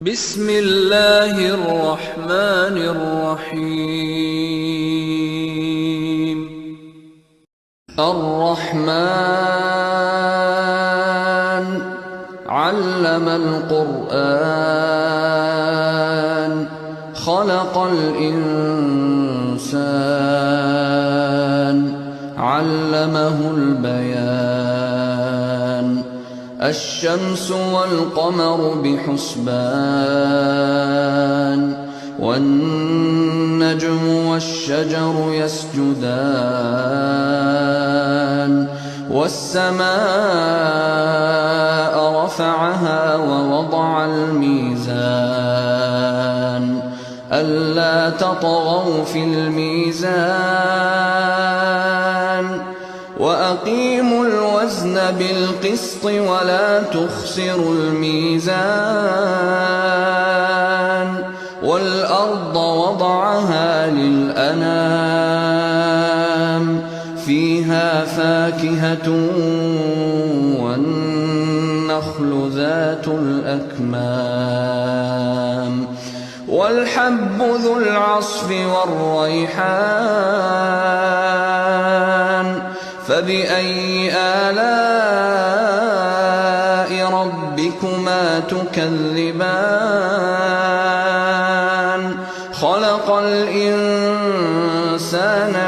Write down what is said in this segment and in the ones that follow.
بسم الله الرحمن الرحيم. الرحمن علم القرآن خلق الإنسان علمه البيان الشمس والقمر بحسبان والنجم والشجر يسجدان والسماء رفعها ووضع الميزان ألا تطغوا في الميزان وأقيموا الوزن بالقسط ولا تخسروا الميزان والأرض وضعها للأنام فيها فاكهة والنخل ذات الأكمام والحب ذو العصف والريحان فبأي آلاء ربكما تكذبان خلق الإنسان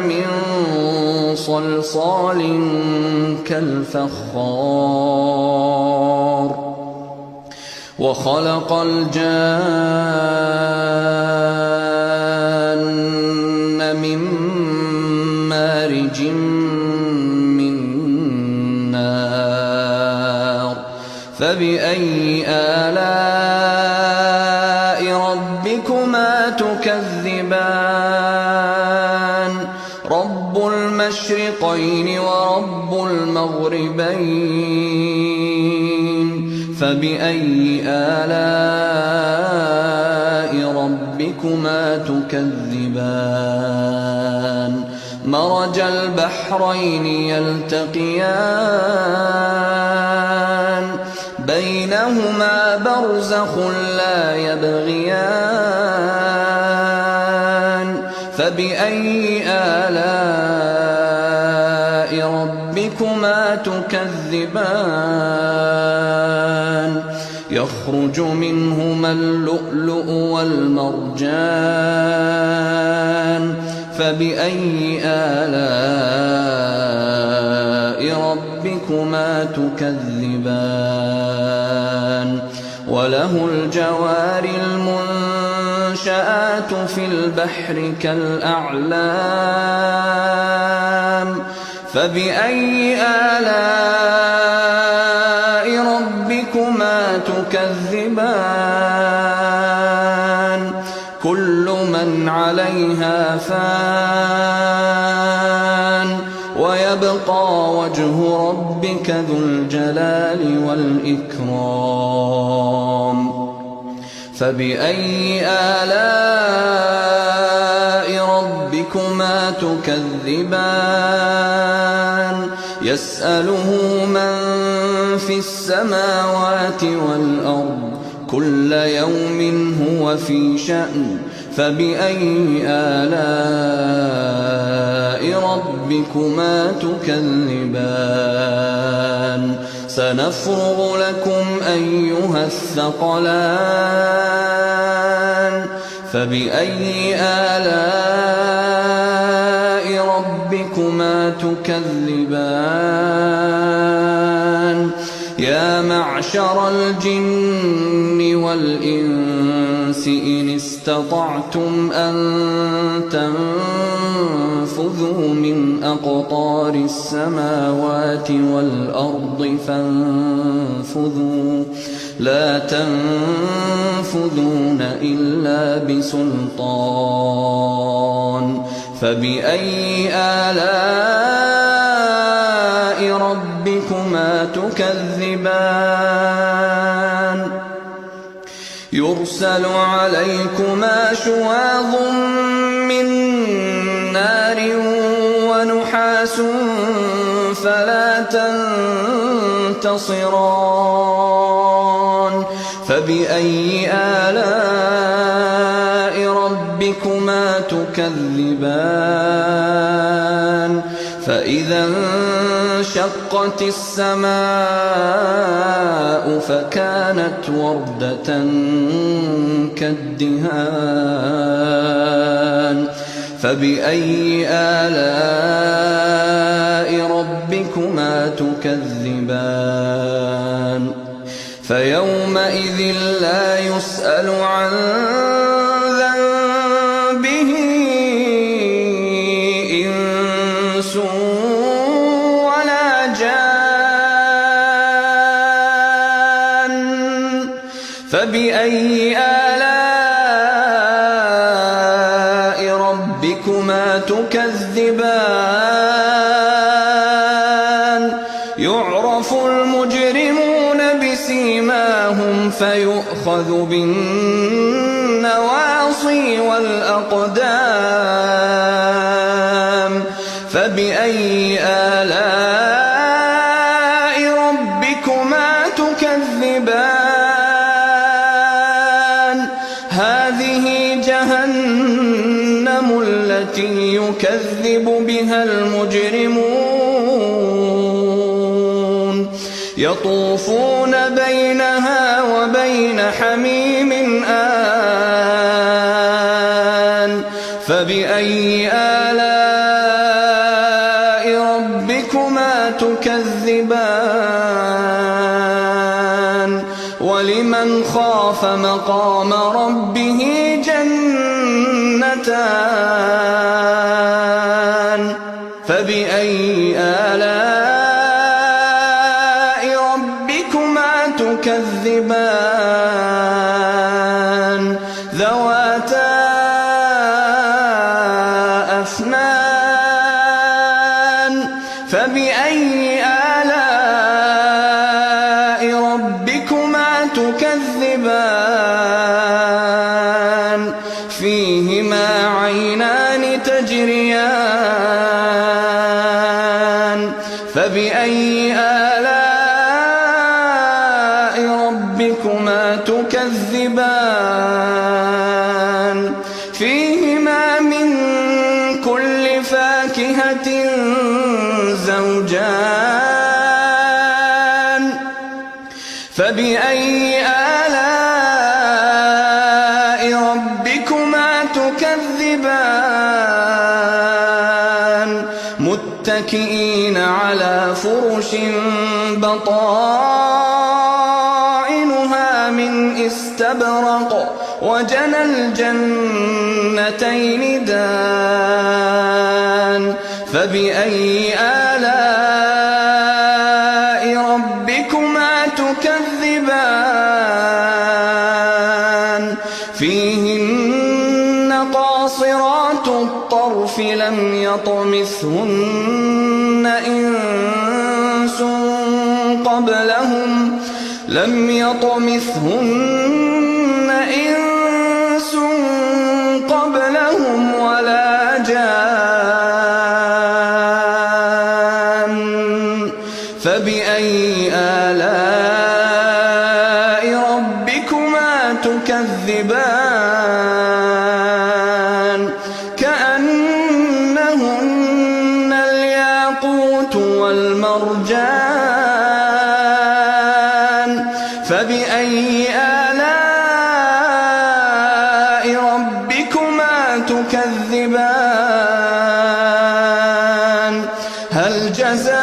من صلصال كالفخار وخلق الجان من مارج فبأي آلاء ربكما تكذبان رب المشرقين ورب المغربين فبأي آلاء ربكما تكذبان مرج البحرين يلتقيان بينهما برزخ لا يبغيان فبأي آلاء ربكما تكذبان يخرج منهما اللؤلؤ والمرجان فبأي آلاء ربكما تكذبان وله الجوار المنشآت في البحر كالأعلام فبأي آلاء ربكما تكذبان كل من عليها فان ويبقى وجه ربك ذو الجلال والإكرام فبأي آلاء ربكما تكذبان يسأله من في السماوات والأرض كل يوم هو في شأن فبأي آلاء ربكما تكذبان سنفرغ لكم أيها الثقلان فبأي آلاء ربكما تكذبان يا معشر الجن والإنس إن استطعتم أن تنفذوا من أقطار السماوات والأرض فانفذوا لا تنفذون إلا بسلطان فبأي آلاء ربكما تكذبان يرسل عليكما شواظ من نار ونحاس فلا تنتصران فبأي آلاء ربكما تكذبان فإذا انشقت السماء فكانت وردة كالدهان فبأي آلاء ربكما تكذبان فيومئذ لا يسأل عن ذنبه إنس ولا جان فبأي آلاء ربكما تكذبان يعرف المجرمون بسيماهم فيؤخذ بالنواصي والأقدام فبأي آلاء ربكما تكذبان هذه جهنم التي يكذب بها المجرمون يطوفون بينها وبين حميم آن فبأي آلاء ربكما تكذبان ولمن خاف مقام ربه جنتان فبأي آلاء ربكما تكذبان ذواتا أفنان فبأي آلاء ربكما تكذبان فيهما عينان تجريان فبأي آلاء ربكما تكذبان فيهما من كل فاكهة زوجان فبأي آلاء ربكما تكذبان متكئين على فرش بطائنها من استبرق وجنى الجنتين دان فبأي آلاء ربكما تكذبان فيهن قاصرات الطرف لم يطمثهن إنس قبلهم ولا جان فبأي آلاء ربكما تكذبان كأنهن الياقوت والمرجان فبأي آلاء ربكما تكذبان هل جزاء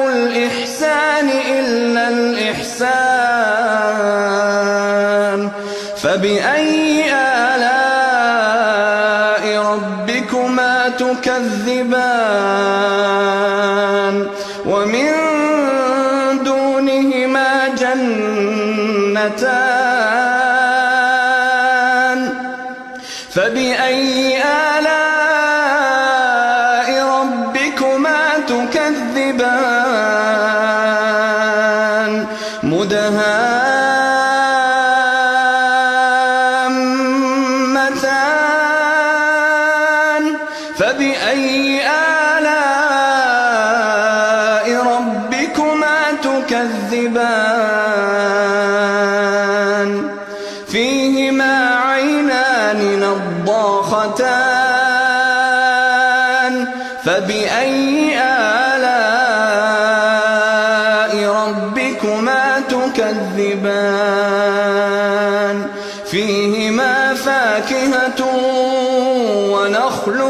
الإحسان إلا الإحسان فبأي آلاء ربكما تكذبان ومن دونهما جنتان فبأي آلاء ربكما تكذبان مدهامتان فبأي آلاء ربكما تكذبان فيهما عينان نضاختان فبأي آلاء ربكما تكذبان فيهما فاكهة ونخل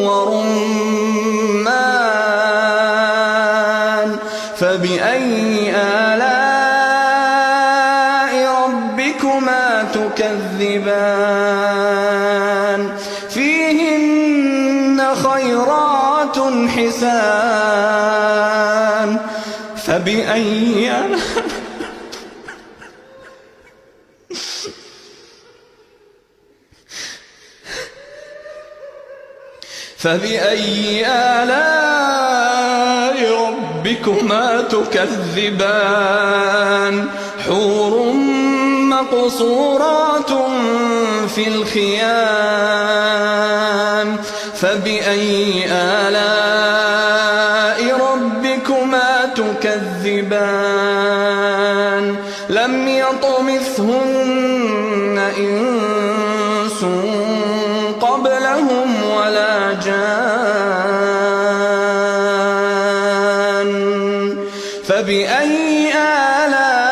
ورمان فبأي آلاء ربكما تكذبان فيهن خيرات حسان فبأي آلاء ربكما تكذبان حور مقصورات في الخيام فبأي آلاء ربكما تكذبان لم يطمثهن إنس قبلهم ولا جان فبأي آلاء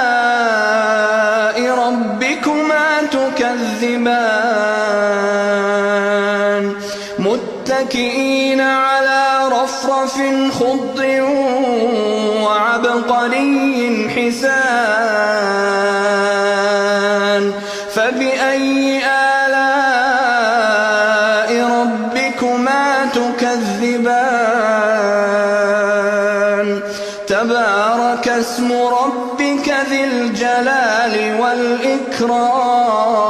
ربكما تكذبان متكئين على رفرف خضر وعبقري حسان فبأي آلاء ربكما تكذبان تبارك اسم ربك ذي الجلال والإكرام